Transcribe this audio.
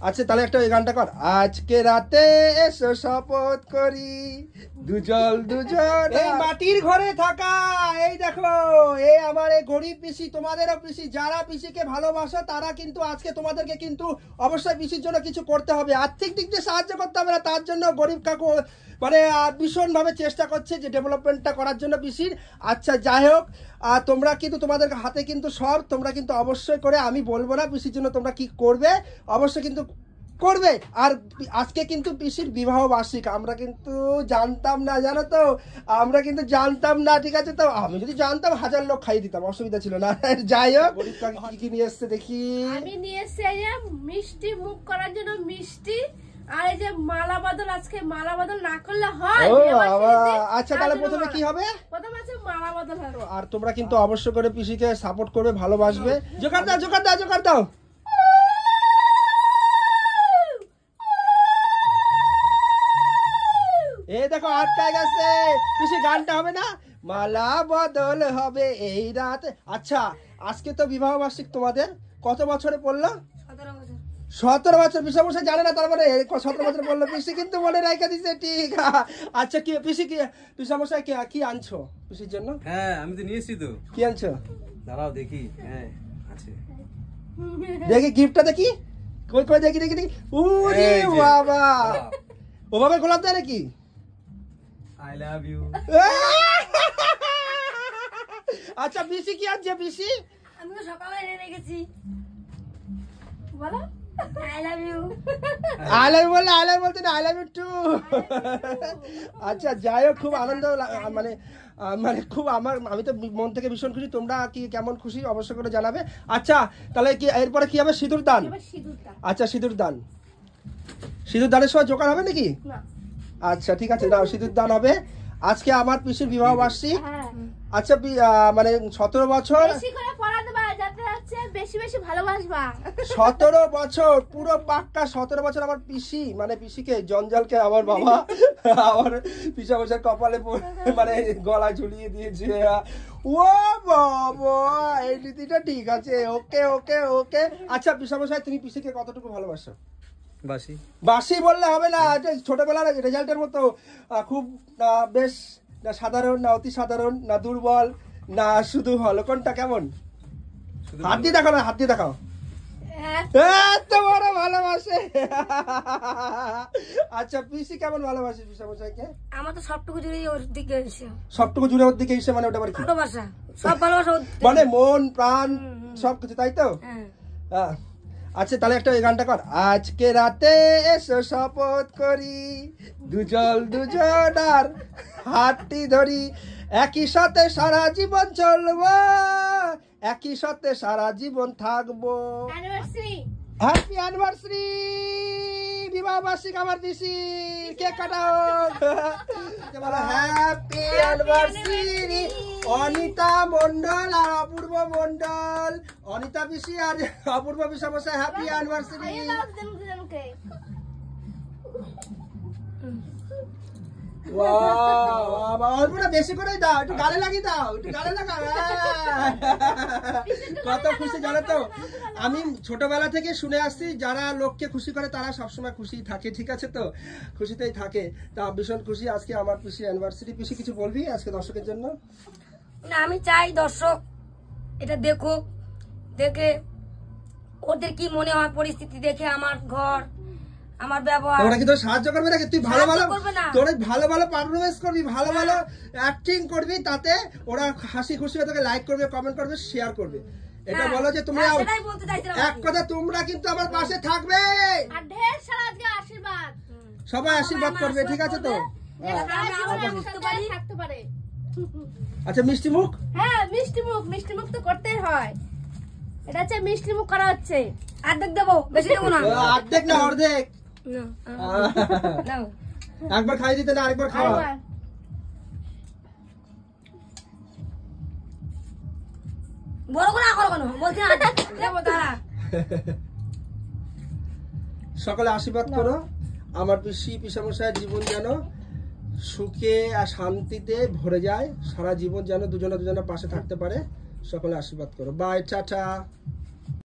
আচ্ছা তাহলে একটা ওই গানটা কর। আজকে রাতে এসো শপথ করি দুজন দুজন এই মাটির ঘরে থাকা। এই দেখো এই আমার এই গরিব পিসি, তোমাদেরও পিসি, যারা পিসিকে ভালোবাসো তারা কিন্তু আজকে তোমাদেরকে কিন্তু অবশ্যই পিসির জন্য কিছু করতে হবে, আর্থিক দিক দিয়ে সাহায্য করতে হবে না, তার জন্য গরিব কাকু মানে ভীষণভাবে চেষ্টা করছে যে ডেভেলপমেন্টটা করার জন্য পিসির। আচ্ছা যাই হোক, তোমরা কিন্তু তোমাদের হাতে কিন্তু সব, তোমরা কিন্তু অবশ্যই করে, আমি বলবো না পিসির জন্য তোমরা কি করবে, অবশ্যই কিন্তু করবে। আর আজকে কিন্তু পিসির বিবাহ বার্ষিক, আমরা কিন্তু জানতাম না, জানো তো, আমরা কিন্তু জানতাম না, ঠিক আছে? তো আমি যদি জানতাম 1000 লোক খাইয়ে দিতাম, অসুবিধা ছিল না। যাই হোক, গরিব কাকি কি কি নিয়ে এসছে দেখি। আমি নিয়ে এসেছি এই যে মিষ্টি মুখ করার জন্য মিষ্টি, আর এই যে মালা বদল, আজকে মালা বদল না করলে হয়। আচ্ছা তাহলে প্রথমে কি হবে? প্রথমে আছে মালা বদল হবে। আর তোমরা কিন্তু অবশ্যই করে পিসিকে সাপোর্ট করবে, ভালোবাসবে। জোকার দাও জোকার দাও জোকার দাও। এই দেখো আটকায় গেছে, পিসি গানটা হবে না? মালা বদল হবে এই রাতে। আচ্ছা আজকে তো বিবাহ বার্ষিক তোমাদের, কত বছরে পড়লো? 17 বছর। পিসা মশাই জানে না তার মানে 17 বছর পড়লো, পিসি কিন্তু মনে রেখে দিছে, ঠিক। আচ্ছা কি পিসি কি পিসা মশাই কি আনছো পিসির জন্য? হ্যাঁ আমি তো নিয়েছি তো। কি আনছো? দাঁড়াও দেখি। হ্যাঁ আছে, দেখি গিফটটা দেখি, কই কই দেখি দেখি দেখি। উরে বাবা, ও বাবা গোলাপ দেয় নাকি? I love you. আচ্ছা পিসি কি আনছে পিসি? আমি তো সকালে এনে রেখেছি। বলো I love you. I love বললে আই লাভ বলতে না, আই লাভ ইউ টু। আচ্ছা যাই হোক, খুব আনন্দ মানে মানে খুব আমি তো মন থেকে ভীষণ খুশি। তোমরা কি কেমন খুশি অবশ্যই করে জানাবে। আচ্ছা তাহলে কি এরপরে কি হবে? সিঁদুর দান। আচ্ছা সিঁদুর দান, সিঁদুর দানের সময় জোকার হবে নাকি? আচ্ছা ঠিক আছে, দাও সিঁদুর দান হবে। আজকে আমার পিসির বিবাহ বার্ষিক। আচ্ছা মানে 17 বছর, বেশি করে পড়া দেবা যাতে হচ্ছে বেশি বেশি ভালোবাসবা। 17 বছর পুরো পাক্কা 17 বছর আমার পিসি, মানে পিসিকে জঞ্জালকে আমার বাবা আমার পিসা বছর কপালে মানে গলা ঝুলিয়ে দিয়েছে। ও বাবা এই রীতিটা ঠিক আছে, ওকে ওকে ওকে। আচ্ছা পিসা মশাই তুমি পিসিকে কতটুকু ভালোবাসো? বাসি। বাসি বললে হবে না, ছোটবেলার রেজাল্টের মতো খুব বেশ, না সাধারণ, না অতি সাধারণ, না দুর্বল, না শুধু ভালো, কোনটা কেমন? হাত দিয়ে দেখাও না, হাত দিয়ে দেখাও। এত বড় ভালোবাসে। আচ্ছা পিসি কেমন ভালোবাসে পিসা মশাইকে? আমার তো সবটুকু জুড়ে ওর দিকে এসে, সবটুকু জুড়ে ওর দিকে এসে, মানে ওটা কি ভালোবাসা? সব ভালোবাসা মানে মন প্রাণ সবকিছু, তাই তো? হ্যাঁ। আচ্ছা তাহলে একটা ওই গানটা কর। আজকে রাতে এসো শপথ করি দুজন দুজন আর হাতটি ধরি, একই সাথে সারা জীবন চলবো, একই সাথে সারা জীবন থাকবো। হ্যাপি অ্যানিভার্সারি, বিবাহ বার্ষিক আমার পিসি, কেক কাটাও। হ্যাপি অ্যানিভার্সারি অনিতা মন্ডল আর অপূর্ব মন্ডল, অনিতা পিসি আর অপূর্ব পিসা মশাই, হ্যাপি অ্যানিভার্সারি। বেশি করে দাও, একটু গালে লাগিয়ে দাও, একটু গালে লাগা। কত খুশি জানো তো, আমি ছোটবেলা থেকে শুনে আসছি যারা লোককে খুশি করে তারা সবসময় খুশি থাকে, ঠিক আছে? তো খুশিতেই থাকে, তা ভীষণ খুশি আজকে আমার পিসি অ্যানিভার্সারি। পিসি কিছু বলবি আজকে দর্শকের জন্য? না আমি চাই দর্শক এটা দেখুক, দেখে ওদের কি মনে হয় পরিস্থিতি দেখে, আমার ঘর আমার ব্যবহার। ওরা কি তোর সাহায্য করবে নাকি? তুই ভালো ভালো তোর ভালো ভালো পারফরমেন্স করবি, ভালো ভালো অ্যাক্টিং করবি, তাতে ওরা হাসি খুশি হয়ে তোকে লাইক করবে, কমেন্ট করবে, শেয়ার করবে। এটা বলো যে তুমি এক কথা, তোমরা কিন্তু আমার পাশে থাকবে, সবাই আশীর্বাদ করবে, ঠিক আছে তো? আচ্ছা মিষ্টি মুখ, হ্যাঁ মিষ্টি মুখ, মিষ্টি মুখ তো করতেই হয়। এটা হচ্ছে মিষ্টি মুখ করা হচ্ছে। অর্ধেক দেবো, বেশি দেবো না। অর্ধেক না অর্ধেক, একবার খাই দিতে না, আরেকবার খাওয়া। বড় করে করো কেন বলছি না, দেবো দাঁড়া। সকলে আশীর্বাদ করো আমার পিসি পিসামশাইয়ের জীবন যেন সুখে আর শান্তিতে ভরে যায়, সারা জীবন যেন দুজনে দুজনের পাশে থাকতে পারে। সকলে আশীর্বাদ করো। Bye, tata.